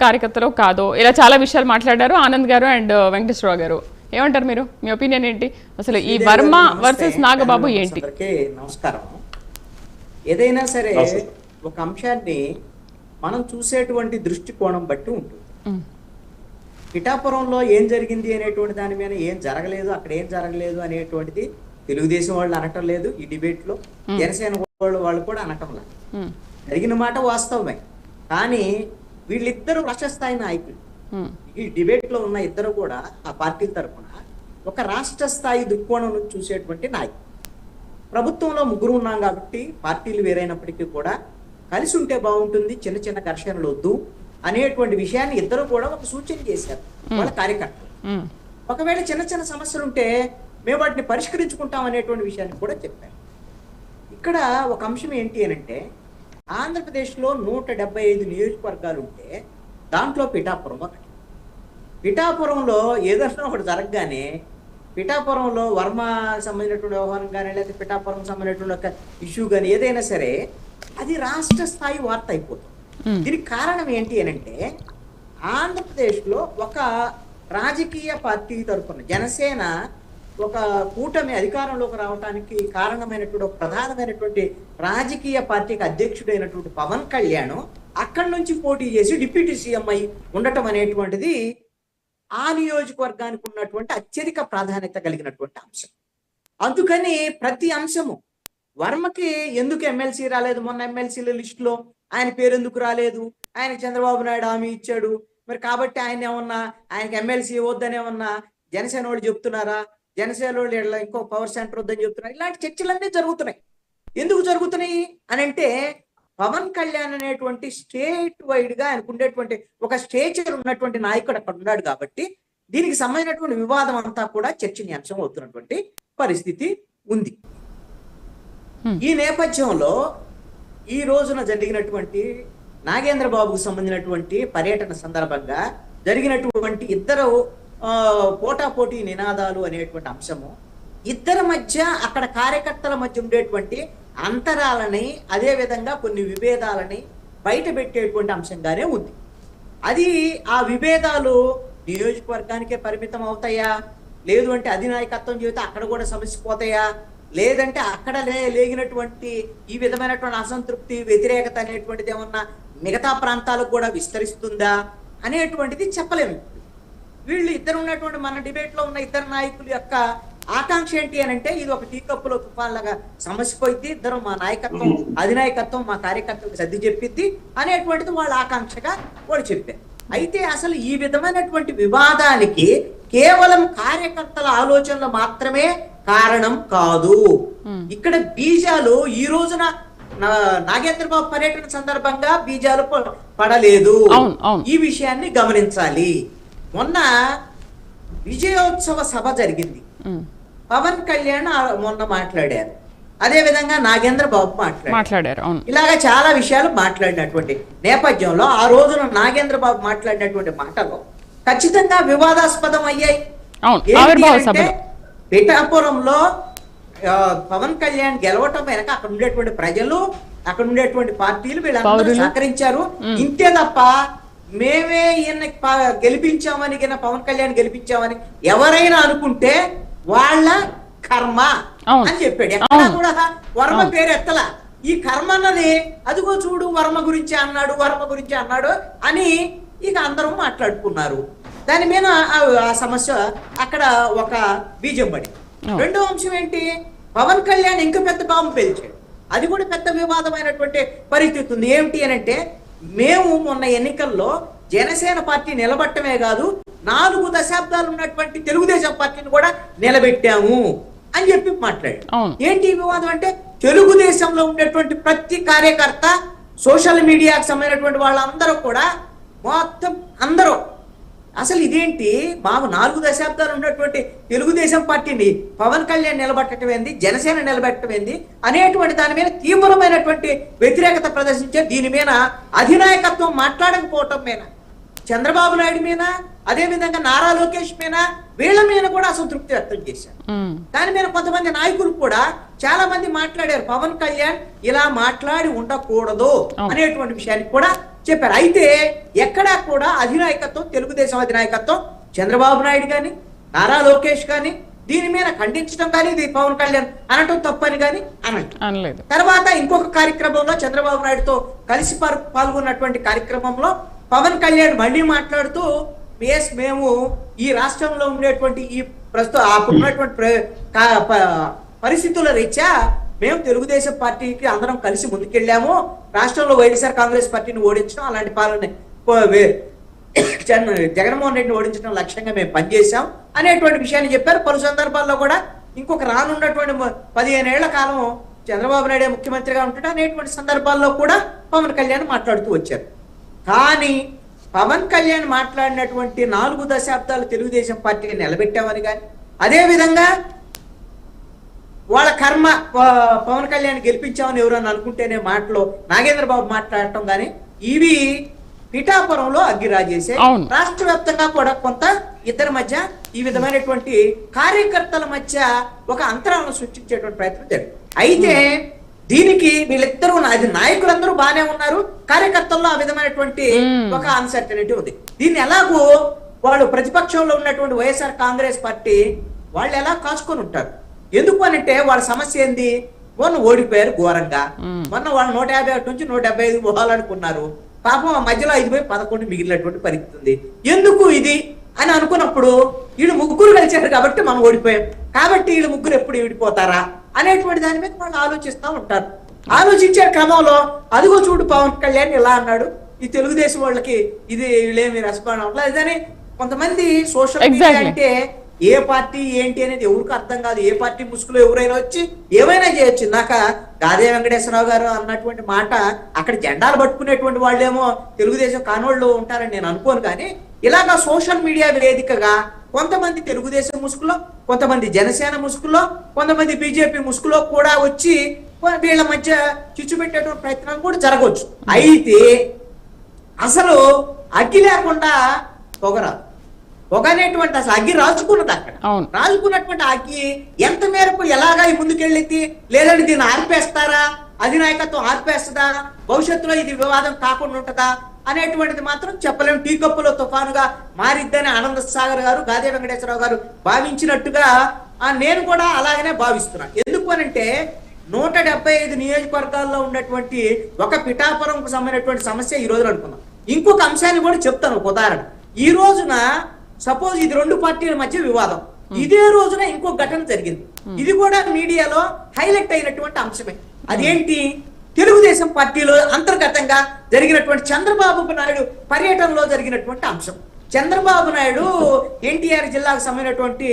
కార్యకర్తలో కాదో ఇలా చాలా విషయాలు మాట్లాడారు ఆనంద్ గారు అండ్ వెంకటేశ్వరరావు గారు. ఏమంటారు మీరు? మీ ఒపీనియన్ ఏంటి? అసలు ఈ వర్మ వర్సెస్ నాగబాబు ఏంటి? నమస్కారం. ఏదైనా సరే ఒక అంశాన్ని మనం చూసేటువంటి దృష్టికోణం బట్టి ఉంటుంది. పిఠాపురంలో ఏం జరిగింది అనేటువంటి దాని మీద ఏం జరగలేదు, అక్కడ ఏం జరగలేదు అనేటువంటిది తెలుగుదేశం వాళ్ళు అనటం లేదు. ఈ డిబేట్ లో జనసేన వాళ్ళు కూడా అనటం లేదు. జరిగిన మాట వాస్తవమే. కానీ వీళ్ళిద్దరూ రాష్ట్ర స్థాయి నాయకులు. ఈ డిబేట్ లో ఉన్న ఇద్దరు కూడా ఆ పార్టీల తరఫున ఒక రాష్ట్ర స్థాయి దృక్కోణం నుంచి చూసేటువంటి నాయకులు. ప్రభుత్వంలో ముగ్గురు ఉన్నాం కాబట్టి పార్టీలు వేరైనప్పటికీ కూడా కలిసి ఉంటే బాగుంటుంది, చిన్న చిన్న ఘర్షణలు వద్దు అనేటువంటి విషయాన్ని ఇద్దరు కూడా ఒక సూచన చేశారు వాళ్ళ కార్యకర్తలు. ఒకవేళ చిన్న చిన్న సమస్యలు ఉంటే మేము వాటిని పరిష్కరించుకుంటాం అనేటువంటి విషయాన్ని కూడా చెప్పారు. ఇక్కడ ఒక అంశం ఏంటి అనంటే, ఆంధ్రప్రదేశ్లో 175 నియోజకవర్గాలు ఉంటే దాంట్లో పిఠాపురం ఒకటి. పిఠాపురంలో ఏదైనా ఒకటి జరగగానే పిఠాపురంలో వర్మ సంబంధించినటువంటి వ్యవహారం కానీ లేదా పిఠాపురం సంబంధించినటువంటి ఒక ఇష్యూ కానీ ఏదైనా సరే అది రాష్ట్ర స్థాయి వార్త అయిపోతుంది. దీనికి కారణం ఏంటి అనంటే, ఆంధ్రప్రదేశ్లో ఒక రాజకీయ పార్టీ తరఫున జనసేన ఒక కూటమి అధికారంలోకి రావడానికి కారణమైనటువంటి ఒక ప్రధానమైనటువంటి రాజకీయ పార్టీకి అధ్యక్షుడైనటువంటి పవన్ కళ్యాణ్ అక్కడి నుంచి పోటీ చేసి డిప్యూటీ సీఎం అయి ఉండటం అనేటువంటిది ఆ నియోజకవర్గానికి ఉన్నటువంటి అత్యధిక ప్రాధాన్యత కలిగినటువంటి అంశం. అందుకని ప్రతి అంశము వర్మకి ఎందుకు ఎమ్మెల్సీ రాలేదు, మొన్న ఎమ్మెల్సీల లిస్టులో ఆయన పేరు ఎందుకు రాలేదు, ఆయన చంద్రబాబు నాయుడు హామీ ఇచ్చాడు మరి కాబట్టి ఆయన ఏమన్నా ఆయనకి ఎమ్మెల్సీ వద్దనేమన్నా జనసేన వాళ్ళు చెప్తున్నారా, జనసేన వాళ్ళు ఇంకో పవర్ సెంటర్ వద్దని చెప్తున్నారు. ఇలాంటి చర్చలన్నీ జరుగుతున్నాయి. ఎందుకు జరుగుతున్నాయి అని అంటే, పవన్ కళ్యాణ్ అనేటువంటి స్టేట్ వైడ్ గా ఆయనకు ఉండేటువంటి ఒక స్టేచర్ ఉన్నటువంటి నాయకుడు అక్కడ ఉన్నాడు కాబట్టి దీనికి సంబంధించినటువంటి వివాదం అంతా కూడా చర్చనీయాంశం అవుతున్నటువంటి పరిస్థితి ఉంది. ఈ నేపథ్యంలో ఈ రోజున జరిగినటువంటి నాగేంద్ర బాబుకు సంబంధించినటువంటి పర్యటన సందర్భంగా జరిగినటువంటి ఇద్దరు పోటాపోటీ నినాదాలు అనేటువంటి అంశము ఇద్దరి మధ్య అక్కడ కార్యకర్తల మధ్య ఉండేటువంటి అంతరాలని అదే విధంగా కొన్ని విభేదాలని బయట పెట్టేటువంటి అంశంగానే ఉంది. అది ఆ విభేదాలు నియోజకవర్గానికే పరిమితం అవుతాయా, లేదు అంటే అధినాయకత్వం చేస్తే అక్కడ కూడా సమస్యపోతాయా, లేదంటే అక్కడ లేగినటువంటి ఈ విధమైనటువంటి అసంతృప్తి వ్యతిరేకత అనేటువంటిది ఏమన్నా మిగతా ప్రాంతాలకు కూడా విస్తరిస్తుందా అనేటువంటిది చెప్పలేము. వీళ్ళు ఇద్దరు ఉన్నటువంటి మన డిబేట్ లో ఉన్న ఇద్దరు నాయకుల యొక్క ఆకాంక్ష ఏంటి అని అంటే, ఇది ఒక టీ కప్పులో తుఫాన్లాగా సమస్య పోయింది, ఇద్దరు మా నాయకత్వం అధినాయకత్వం మా కార్యకర్తలకు సర్ది చెప్పిద్ది అనేటువంటిది వాళ్ళ ఆకాంక్షగా వాళ్ళు చెప్పారు. అయితే అసలు ఈ విధమైనటువంటి వివాదానికి కేవలం కార్యకర్తల ఆలోచనలు మాత్రమే కారణం కాదు. ఇక్కడ బీజాలు ఈ రోజున నాగేంద్ర బాబు పర్యటన సందర్భంగా బీజాలు పడలేదు. ఈ విషయాన్ని గమనించాలి. మొన్న విజయోత్సవ సభ జరిగింది. పవన్ కళ్యాణ్ మొన్న మాట్లాడారు, అదే విధంగా నాగేంద్ర బాబు మాట్లాడారు. ఇలాగా చాలా విషయాలు మాట్లాడినటువంటి నేపథ్యంలో ఆ రోజున నాగేంద్ర బాబు మాట్లాడినటువంటి మాటలు ఖచ్చితంగా వివాదాస్పదం అయ్యాయి. పిఠాపురంలో పవన్ కళ్యాణ్ గెలవటం వెనక అక్కడ ఉండేటువంటి ప్రజలు, అక్కడ ఉండేటువంటి పార్టీలు వీళ్ళందరూ సహకరించారు. ఇంతే తప్ప మేమే ఈయన గెలిపించామని పవన్ కళ్యాణ్ గెలిపించామని ఎవరైనా అనుకుంటే వాళ్ళ కర్మ అని చెప్పాడు. ఎక్కడా కూడా వర్మ పేరు ఎత్తలా. ఈ కర్మ అన్నది అదిగో చూడు వర్మ గురించి అన్నాడు, వర్మ గురించి అన్నాడు అని ఇక అందరూ మాట్లాడుకున్నారు. దాని మీద ఆ సమస్య అక్కడ ఒక బీజం పడి. రెండో అంశం ఏంటి, పవన్ కళ్యాణ్ ఇంకా పెద్ద బాంబు పేల్చాడు. అది కూడా పెద్ద వివాదమైనటువంటి పరిస్థితి ఉంది. ఏమిటి అని అంటే, మేము మొన్న ఎన్నికల్లో జనసేన పార్టీ నిలబట్టమే కాదు 4 దశాబ్దాలు ఉన్నటువంటి తెలుగుదేశం పార్టీని కూడా నిలబెట్టాము అని చెప్పి మాట్లాడు. ఏంటి వివాదం అంటే, తెలుగుదేశంలో ఉండేటువంటి ప్రతి కార్యకర్త, సోషల్ మీడియాకి సంబంధించినటువంటి వాళ్ళందరూ కూడా మొత్తం అందరూ అసలు ఇదేంటి, మాకు 4 దశాబ్దాలు ఉన్నటువంటి తెలుగుదేశం పార్టీని పవన్ కళ్యాణ్ నిలబెట్టడం ఏంది, జనసేన నిలబెట్టడం ఏంది అనేటువంటి దాని మీద తీవ్రమైనటువంటి వ్యతిరేకత ప్రదర్శించే, దీని మీద అధినాయకత్వం మాట్లాడకపోవటం మీద, చంద్రబాబు నాయుడు మీద, అదే విధంగా నారా లోకేష్ మీద, వీళ్ళ మీద కూడా అసంతృప్తి వ్యక్తం చేశారు. దాని మీద కొంతమంది నాయకులు కూడా చాలా మంది మాట్లాడారు, పవన్ కళ్యాణ్ ఇలా మాట్లాడి ఉండకూడదు అనేటువంటి విషయాన్ని కూడా చెప్పారు. అయితే ఎక్కడా కూడా అధినాయకత్వం, తెలుగుదేశం అధినాయకత్వం చంద్రబాబు నాయుడు కానీ నారా లోకేష్ కానీ దీని మీద ఖండించడం కానీ ఇది పవన్ కళ్యాణ్ అనటం తప్పని కానీ అనలేదు. తర్వాత ఇంకొక కార్యక్రమంలో చంద్రబాబు నాయుడుతో కలిసి పాల్గొన్నటువంటి కార్యక్రమంలో పవన్ కళ్యాణ్ మళ్ళీ మాట్లాడుతూ మేము ఈ రాష్ట్రంలో ఉండేటువంటి ఈ ప్రస్తుతం అప్పుడున్నటువంటి పరిస్థితుల రీత్యా మేము తెలుగుదేశం పార్టీకి అందరం కలిసి ముందుకెళ్ళాము, రాష్ట్రంలో వైఎస్ఆర్ కాంగ్రెస్ పార్టీని ఓడించడం అలాంటి పాలన జగన్మోహన్ రెడ్డిని ఓడించడం లక్ష్యంగా మేము పనిచేశాం అనేటువంటి విషయాన్ని చెప్పారు. పలు సందర్భాల్లో కూడా ఇంకొక రానున్నటువంటి 15 ఏళ్ల కాలం చంద్రబాబు నాయుడు ముఖ్యమంత్రిగా ఉంటాడు అనేటువంటి సందర్భాల్లో కూడా పవన్ కళ్యాణ్ మాట్లాడుతూ వచ్చారు. కానీ పవన్ కళ్యాణ్ మాట్లాడినటువంటి 4 దశాబ్దాలు తెలుగుదేశం పార్టీని నిలబెట్టామని కానీ, అదేవిధంగా వాళ్ళ కర్మ పవన్ కళ్యాణ్ గెలిపించామని ఎవరన్నా అనుకుంటేనే మాటలో నాగేంద్ర బాబు మాట్లాడటం కానీ ఇవి పిఠాపురంలో అగ్గిరాజేసే రాష్ట్ర వ్యాప్తంగా కూడా కొంత ఇద్దరి మధ్య ఈ విధమైనటువంటి కార్యకర్తల మధ్య ఒక అంతరాలను సృష్టించేటువంటి ప్రయత్నం జరిగింది. అయితే దీనికి వీళ్ళిద్దరూ అది నాయకులందరూ బాగానే ఉన్నారు, కార్యకర్తల్లో ఆ విధమైనటువంటి ఒక అన్సర్టనిటీ ఉంది. దీన్ని ఎలాగో వాళ్ళు ప్రతిపక్షంలో ఉన్నటువంటి వైఎస్ఆర్ కాంగ్రెస్ పార్టీ వాళ్ళు ఎలా కాచుకొని ఉంటారు. ఎందుకు అనంటే వాళ్ళ సమస్య ఏంది, మొన్న ఓడిపోయారు ఘోరంగా, మొన్న వాళ్ళు 151 నుంచి 175 పోవాలనుకున్నారు, పాపం ఆ మధ్యలో 5/11 మిగిలినటువంటి పరిస్థితి ఉంది. ఎందుకు ఇది అని అనుకున్నప్పుడు వీళ్ళు ముగ్గురు కలిసారు కాబట్టి మనం ఓడిపోయాం, కాబట్టి వీళ్ళు ముగ్గురు ఎప్పుడు విడిపోతారా అనేటువంటి దాని మీద వాళ్ళు ఆలోచిస్తూ ఉంటారు. ఆలోచించే క్రమంలో అదిగో చూడు పవన్ కళ్యాణ్ ఇలా అన్నాడు, ఈ తెలుగుదేశం వాళ్ళకి ఇది వీళ్ళేమి రెస్పాండ్ అవ్వట్లేదు అని కొంతమంది సోషల్ మీడియా అంటే ఏ పార్టీ ఏంటి అనేది ఎవరికి అర్థం కాదు. ఏ పార్టీ ముసుగులో ఎవరైనా వచ్చి ఏమైనా చేయొచ్చు. ఇందాక గాదే వెంకటేశ్వరరావు గారు అన్నటువంటి మాట అక్కడ జెండాలు పట్టుకునేటువంటి వాళ్ళేమో తెలుగుదేశం కానోళ్ళు ఉంటారని నేను అనుకోను. కానీ ఇలాగా సోషల్ మీడియా వేదికగా కొంతమంది తెలుగుదేశం ముసుగులో, కొంతమంది జనసేన ముసుగులో, కొంతమంది బీజేపీ ముసుగులో కూడా వచ్చి వీళ్ళ మధ్య చిచ్చు పెట్టేటువంటి ప్రయత్నం కూడా జరగవచ్చు. అయితే అసలు అగ్గి లేకుండా పొగరాదు. పొగనేటువంటి అసలు అగ్గి రాజుకున్నది అక్కడ. రాజుకున్నటువంటి అగ్గి ఎంత మేరకు ఎలాగా ముందుకెళ్ళింది, లేదంటే దీన్ని ఆర్పేస్తారా, అధినాయకత్వం ఆర్పేస్తుందా, భవిష్యత్తులో ఇది వివాదం కాకుండా ఉంటుందా అనేటువంటిది మాత్రం చెప్పలేము. టీ కప్పులో తుఫానుగా మారిద్దని ఆనంద సాగర్ గారు, గాదే వెంకటేశ్వరరావు గారు భావించినట్టుగా నేను కూడా అలాగనే భావిస్తున్నాను. ఎందుకు అనంటే 175 నియోజకవర్గాల్లో ఉన్నటువంటి ఒక పిఠాపురంకు సంబంధించినటువంటి సమస్య ఈ రోజున అనుకున్నాం. ఇంకొక అంశాన్ని కూడా చెప్తాను. ఒక ఉదాహరణ, ఈ రోజున సపోజ్ ఇది 2 పార్టీల మధ్య వివాదం, ఇదే రోజున ఇంకో ఘటన జరిగింది. ఇది కూడా మీడియాలో హైలైట్ అయినటువంటి అంశమే. అదేంటి, తెలుగుదేశం పార్టీలో అంతర్గతంగా జరిగినటువంటి చంద్రబాబు నాయుడు పర్యటనలో జరిగినటువంటి అంశం. చంద్రబాబు నాయుడు ఎన్టీఆర్ జిల్లాకు సంబంధించినటువంటి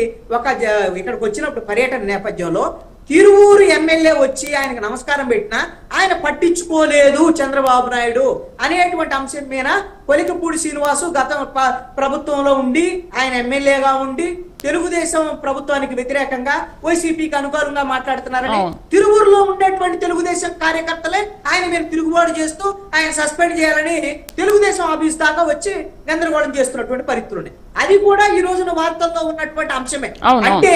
ఇక్కడికి వచ్చినప్పుడు పర్యటన నేపథ్యంలో తిరువూరు ఎమ్మెల్యే వచ్చి ఆయనకు నమస్కారం పెట్టినా ఆయన పట్టించుకోలేదు చంద్రబాబు నాయుడు అనేటువంటి అంశం మీద కొలికపూడి శ్రీనివాసు గత ప్రభుత్వంలో ఉండి ఆయన ఎమ్మెల్యేగా ఉండి తెలుగుదేశం ప్రభుత్వానికి వ్యతిరేకంగా వైసీపీకి అనుకూలంగా మాట్లాడుతున్నారని తిరువూరులో ఉండేటువంటి తెలుగుదేశం కార్యకర్తలే ఆయన మీరు తిరుగుబాటు చేస్తూ ఆయన సస్పెండ్ చేయాలని తెలుగుదేశం ఆఫీస్ దాకా వచ్చి గందరగోళం చేస్తున్నటువంటి పరిస్థితులు. అది కూడా ఈ రోజున వార్తల్లో ఉన్నటువంటి అంశమే. అంటే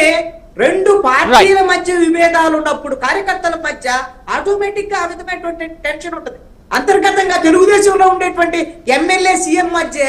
2 పార్టీల మధ్య విభేదాలు ఉన్నప్పుడు కార్యకర్తల మధ్య ఆటోమేటిక్ గా ఆ విధమైనటువంటి టెన్షన్ ఉంటుంది. అంతర్గతంగా తెలుగుదేశంలో ఉండేటువంటి ఎమ్మెల్యే సీఎం మధ్య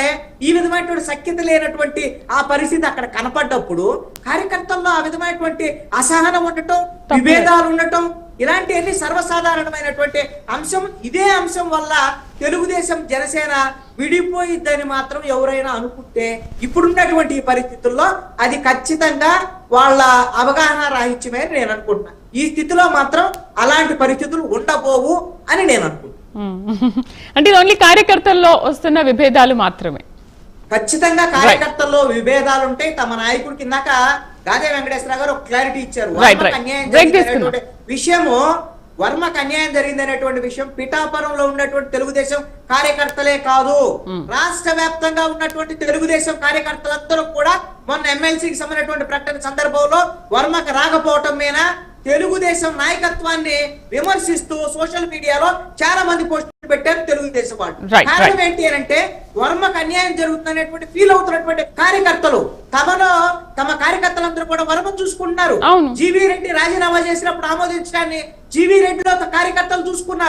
ఈ విధమైనటువంటి సఖ్యత లేనటువంటి ఆ పరిస్థితి అక్కడ కనపడ్డప్పుడు కార్యకర్తల్లో ఆ విధమైనటువంటి అసహనం ఉండటం, విభేదాలు ఉండటం ఇలాంటివన్నీ సర్వసాధారణమైనటువంటి అంశం. ఇదే అంశం వల్ల తెలుగుదేశం జనసేన విడిపోయిద్దని మాత్రం ఎవరైనా అనుకుంటే ఇప్పుడున్నటువంటి ఈ పరిస్థితుల్లో అది ఖచ్చితంగా వాళ్ళ అవగాహన రాహిత్యమే నేను అనుకుంటున్నా. ఈ స్థితిలో మాత్రం అలాంటి పరిస్థితులు ఉండబోవు అని నేను అనుకుంటున్నాను. అంటే ఓన్లీ కార్యకర్తల్లో వస్తున్న విభేదాలు మాత్రమే. ఖచ్చితంగా కార్యకర్తల్లో విభేదాలు ఉంటాయి. తమ నాయకుడు కిందాక గాదే వెంకటేశ్వరరావు గారు ఒక క్లారిటీ ఇచ్చారు. విషయము వర్మకు అన్యాయం జరిగిందనేటువంటి విషయం పిఠాపురంలో ఉన్నటువంటి తెలుగుదేశం కార్యకర్తలే కాదు, రాష్ట్ర వ్యాప్తంగా ఉన్నటువంటి తెలుగుదేశం కార్యకర్తలందరూ కూడా మొన్న ఎమ్మెల్సీకి సంబంధించినటువంటి ప్రకటన సందర్భంలో వర్మకు రాకపోవటం మీద తెలుగుదేశం నాయకత్వాన్ని విమర్శిస్తూ సోషల్ మీడియాలో చాలా మంది పోస్టులు పెట్టారు తెలుగుదేశం వాళ్ళు. కారణం ఏంటి అంటే వర్మకు అన్యాయం జరుగుతున్నటువంటి ఫీల్ అవుతున్నటువంటి కార్యకర్తలు తమ కార్యకర్తలందరూ కూడా వర్మను చూసుకుంటున్నారు. జీవీ రెడ్డి రాజీనామా చేసినప్పుడు ఆమోదించడాన్ని జీవీ రెడ్డిలో కార్యకర్తలు చూసుకున్నారు.